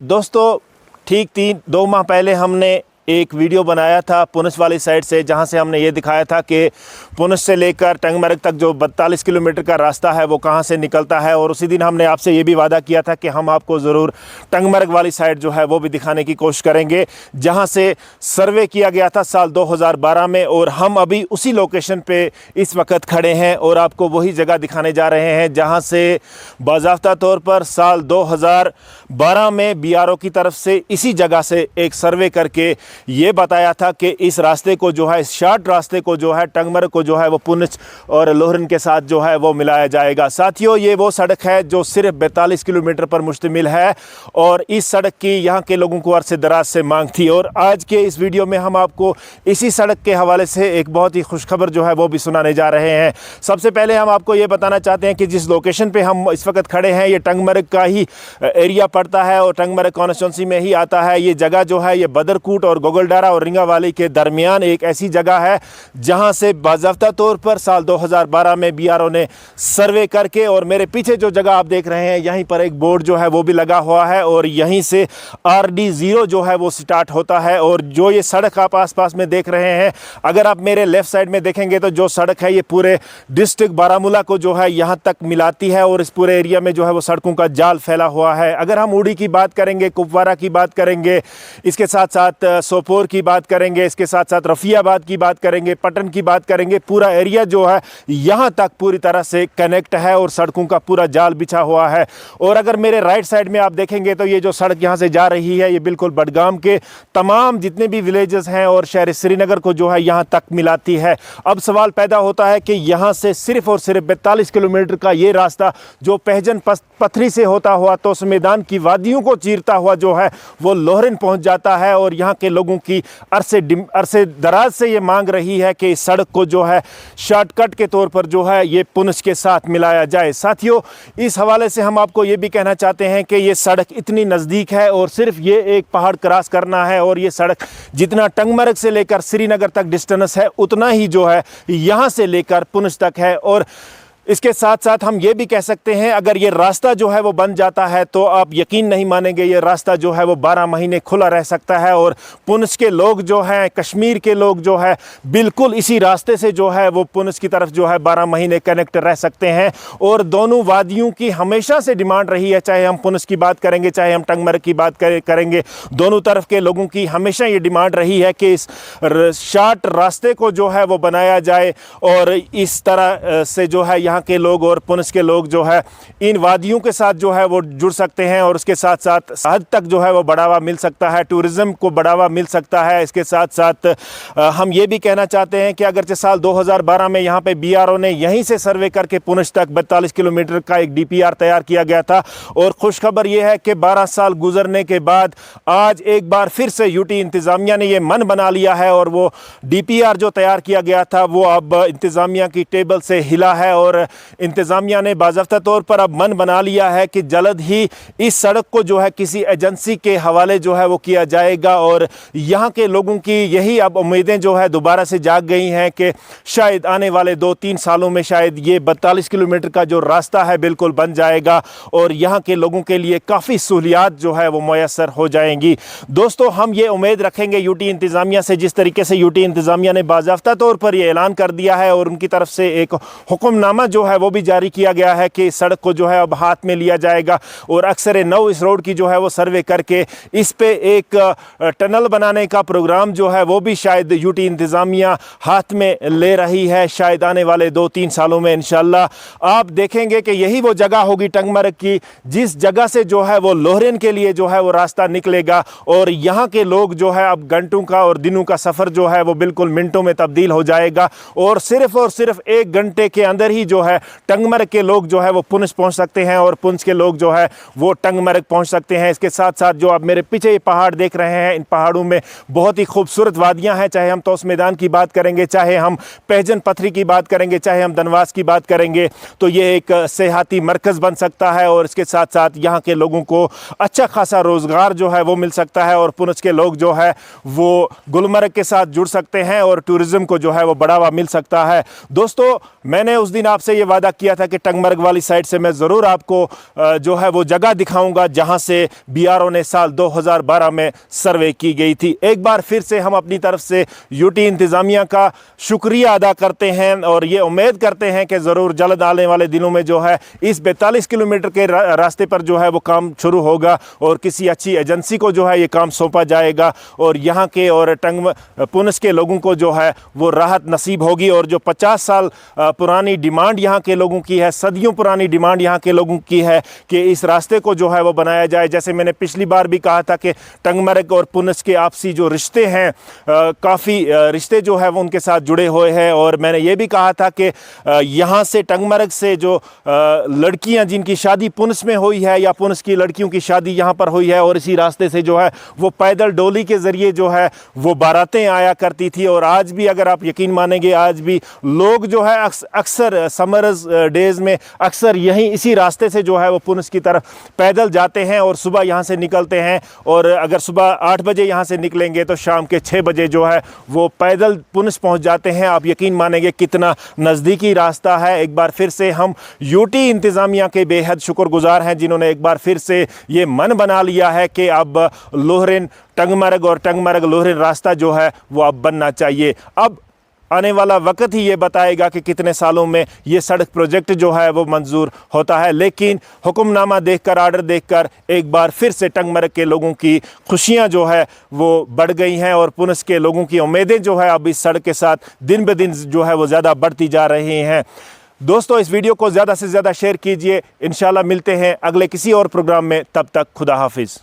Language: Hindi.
दोस्तों ठीक 2 माह पहले हमने एक वीडियो बनाया था पुनछ वाली साइड से, जहां से हमने ये दिखाया था कि पुनछ से लेकर टंगमर्ग तक जो 42 किलोमीटर का रास्ता है वो कहां से निकलता है। और उसी दिन हमने आपसे ये भी वादा किया था कि हम आपको ज़रूर टंगमर्ग वाली साइड जो है वो भी दिखाने की कोशिश करेंगे, जहां से सर्वे किया गया था साल 2012 में। और हम अभी उसी लोकेशन पे इस वक्त खड़े हैं और आपको वही जगह दिखाने जा रहे हैं जहाँ से बाज़ाब्ता तौर पर साल 2012 में BRO की तरफ से इसी जगह से एक सर्वे करके ये बताया था कि इस रास्ते को जो है, इस शॉर्ट रास्ते को जो है, टंगमर्ग को जो है वो पुनछ और लोहरन के साथ जो है वो मिलाया जाएगा। साथियों, ये वो सड़क है जो सिर्फ 42 किलोमीटर पर मुश्तमिल है और इस सड़क की यहाँ के लोगों को अरसे दराज से मांग थी। और आज के इस वीडियो में हम आपको इसी सड़क के हवाले से एक बहुत ही खुशखबर जो है वो भी सुनाने जा रहे हैं। सबसे पहले हम आपको ये बताना चाहते हैं कि जिस लोकेशन पर हम इस वक्त खड़े हैं ये टंगमर्ग का ही एरिया पड़ता है और टंगमर्ग कॉन्स्टिट्यूंसी में ही आता है। ये जगह जो है ये बदरकूट और गोगलडारा और रिंगावाली के दरमियान एक ऐसी जगह है जहां से बाज़ाब्ता तौर पर साल 2012 में BRO ने सर्वे करके, और मेरे पीछे जो जगह आप देख रहे हैं यहीं पर एक बोर्ड जो है वो भी लगा हुआ है और यहीं से RD0 जो है वो स्टार्ट होता है। और जो ये सड़क आप आसपास में देख रहे हैं, अगर आप मेरे लेफ्ट साइड में देखेंगे तो जो सड़क है ये पूरे डिस्ट्रिक्ट बारामूला को जो है यहाँ तक मिलाती है और इस पूरे एरिया में जो है वो सड़कों का जाल फैला हुआ है। अगर हम उड़ी की बात करेंगे, कुपवारा की बात करेंगे, इसके साथ साथ सोपोर की बात करेंगे, इसके साथ साथ रफियाबाद की बात करेंगे, पटन की बात करेंगे, पूरा एरिया जो है यहाँ तक पूरी तरह से कनेक्ट है और सड़कों का पूरा जाल बिछा हुआ है। और अगर मेरे राइट साइड में आप देखेंगे तो ये जो सड़क यहाँ से जा रही है ये बिल्कुल बडगाम के तमाम जितने भी विलेजेस हैं और शहर श्रीनगर को जो है यहाँ तक मिलाती है। अब सवाल पैदा होता है कि यहाँ से सिर्फ और सिर्फ 42 किलोमीटर का ये रास्ता जो पहजन पथरी से होता हुआ तो मैदान की वादियों को चीरता हुआ जो है वो लोहरन पहुँच जाता है। और यहाँ के लोगों की अरसे दराज से ये मांग रही है कि इस सड़क को जो है शॉर्टकट के तौर पर जो है ये पुनछ के साथ मिलाया जाए। साथियों, इस हवाले से हम आपको ये भी कहना चाहते हैं कि ये सड़क इतनी नज़दीक है और सिर्फ ये एक पहाड़ क्रॉस करना है और ये सड़क जितना टंगमर्ग से लेकर श्रीनगर तक डिस्टेंस है उतना ही जो है यहाँ से लेकर पुनछ तक है। और इसके साथ साथ हम ये भी कह सकते हैं अगर ये रास्ता जो है वो बन जाता है तो आप यकीन नहीं मानेंगे, ये रास्ता जो है वो 12 महीने खुला रह सकता है और पुनछ के लोग जो हैं, कश्मीर के लोग जो है बिल्कुल इसी रास्ते से जो है वो पुनछ की तरफ जो है 12 महीने कनेक्ट रह सकते हैं। और दोनों वादियों की हमेशा से डिमांड रही है, चाहे हम पुनछ की बात करेंगे चाहे हम टंगमर्ग की बात करेंगे, दोनों तरफ के लोगों की हमेशा ये डिमांड रही है कि इस शॉर्ट रास्ते को जो है वो बनाया जाए और इस तरह से जो है यहाँ के लोग और पुनछ के लोग जो है इन वादियों के साथ जो है वो जुड़ सकते हैं और उसके साथ साथ हद तक जो है वो बढ़ावा मिल सकता है, टूरिज्म को बढ़ावा मिल सकता है। इसके साथ साथ हम ये भी कहना चाहते हैं कि अगरचे साल 2012 में यहाँ पे BRO ने यहीं से सर्वे करके पुनछ तक 42 किलोमीटर का एक DPR तैयार किया गया था। और खुशखबर ये है कि 12 साल गुजरने के बाद आज एक बार फिर से UT इंतज़ामिया ने ये मन बना लिया है और वो DPR जो तैयार किया गया था वो अब इंतज़ामिया की टेबल से हिला है और इंतज़ामिया ने बाज़ाब्ता तौर पर अब मन बना लिया है कि जल्द ही इस सड़क को जो है किसी एजेंसी के हवाले जो है वो किया जाएगा। और यहाँ के लोगों की यही अब उम्मीदें जो है दोबारा से जाग गई हैं कि शायद आने वाले 2-3 सालों में शायद ये 42 किलोमीटर का जो रास्ता है बिल्कुल बन जाएगा और यहाँ के लोगों के लिए काफ़ी सहूलियात जो है वो मैसर हो जाएंगी। दोस्तों, हम ये उम्मीद रखेंगे UT इंतज़ामिया से, जिस तरीके से UT इंतज़ामिया ने बाज़ाब्ता तौर पर यह ऐलान कर दिया है और उनकी तरफ से एक हुक्मनामा जो है वो भी जारी किया गया है कि इस सड़क को जो है अब हाथ में लिया जाएगा और अक्सर नौ इस रोड की जो है वो सर्वे करके इस पे एक टनल बनाने का प्रोग्राम जो है वो भी शायद UT इंतज़ामिया हाथ में ले रही है। शायद आने वाले 2-3 सालों में इंशाल्लाह आप देखेंगे कि यही वो जगह होगी टंगमर्ग की जिस जगह से जो है वो लोहरन के लिए जो है वो रास्ता निकलेगा और यहाँ के लोग जो है अब घंटों का और दिनों का सफ़र जो है वो बिल्कुल मिनटों में तब्दील हो जाएगा और सिर्फ 1 घंटे के अंदर ही जो है टंगमर्ग के लोग जो है वो पुनछ पहुंच सकते हैं और पुनछ के लोग जो है वो टंगमर्ग पहुंच सकते हैं। इसके साथ साथ जो आप मेरे पीछे ये पहाड़ देख रहे हैं, इन पहाड़ों में बहुत ही खूबसूरत वादियां हैं, चाहे हम तोस मैदान की बात करेंगे, चाहे हम पहजन पथरी की बात करेंगे, चाहे हम धनवास की बात करेंगे, तो ये एक सेहती मरकज़ बन सकता है और इसके साथ साथ यहाँ के लोगों को अच्छा खासा रोज़गार जो है वो मिल सकता है और पुनछ के लोग जो है वो गुलमर्ग के साथ जुड़ सकते हैं और टूरिज़्म को जो है वो बढ़ावा मिल सकता है। दोस्तों, मैंने उस दिन आपसे आपसे ये वादा किया था कि टंगमर्ग वाली साइड से मैं ज़रूर आपको जो है वो जगह दिखाऊंगा जहां से बीआरओ ने साल 2012 में सर्वे की गई थी। एक बार फिर से हम अपनी तरफ से यूटी इंतज़ामिया का शुक्रिया अदा करते हैं और ये उम्मीद करते हैं कि ज़रूर जल्द आने वाले दिनों में जो है इस 42 किलोमीटर के रास्ते पर जो है वो काम शुरू होगा और किसी अच्छी एजेंसी को जो है ये काम सौंपा जाएगा और यहाँ के और पुनस के लोगों को जो है वो राहत नसीब होगी। और जो 50 साल पुरानी डिमांड यहाँ के लोगों की है, सदियों पुरानी डिमांड यहाँ के लोगों की है कि इस रास्ते को जो है वो बनाया जाए। जैसे मैंने पिछली बार भी कहा था कि टंगमर्ग और पुनस के आपसी जो रिश्ते हैं, काफ़ी रिश्ते जो है वो उनके साथ जुड़े हुए हैं। और मैंने ये भी कहा था कि यहाँ से टंगमर्ग से जो लड़कियाँ जिनकी शादी पुनस में हुई है या पुनस की लड़कियों की शादी यहाँ पर हुई है और इसी रास्ते से जो है वो पैदल डोली के ज़रिए जो है वो बारातें आया करती थी। और आज भी अगर आप यकीन मानेंगे, आज भी लोग जो है अक्सर समर्स डेज़ में अक्सर यहीं इसी रास्ते से जो है वो पुनस की तरफ पैदल जाते हैं और सुबह यहाँ से निकलते हैं। और अगर सुबह 8 बजे यहाँ से निकलेंगे तो शाम के 6 बजे जो है वो पैदल पुनस पहुँच जाते हैं। आप यकीन मानेंगे कितना नज़दीकी रास्ता है। एक बार फिर से हम यूटी इंतज़ामिया के बेहद शुक्रगुजार हैं जिन्होंने एक बार फिर से ये मन बना लिया है कि अब लोहरिन टंगमर्ग और टंगमर्ग लोहरिन रास्ता जो है वो अब बनना चाहिए। अब आने वाला वक्त ही ये बताएगा कि कितने सालों में ये सड़क प्रोजेक्ट जो है वो मंजूर होता है। लेकिन हुक्मनामा देखकर, आर्डर देखकर एक बार फिर से टंगमर्ग के लोगों की खुशियां जो है वो बढ़ गई हैं और पुनस के लोगों की उम्मीदें जो है अब इस सड़क के साथ दिन ब दिन जो है वो ज़्यादा बढ़ती जा रही हैं। दोस्तों, इस वीडियो को ज़्यादा से ज़्यादा शेयर कीजिए। इंशाल्लाह मिलते हैं अगले किसी और प्रोग्राम में। तब तक खुदा हाफिज़।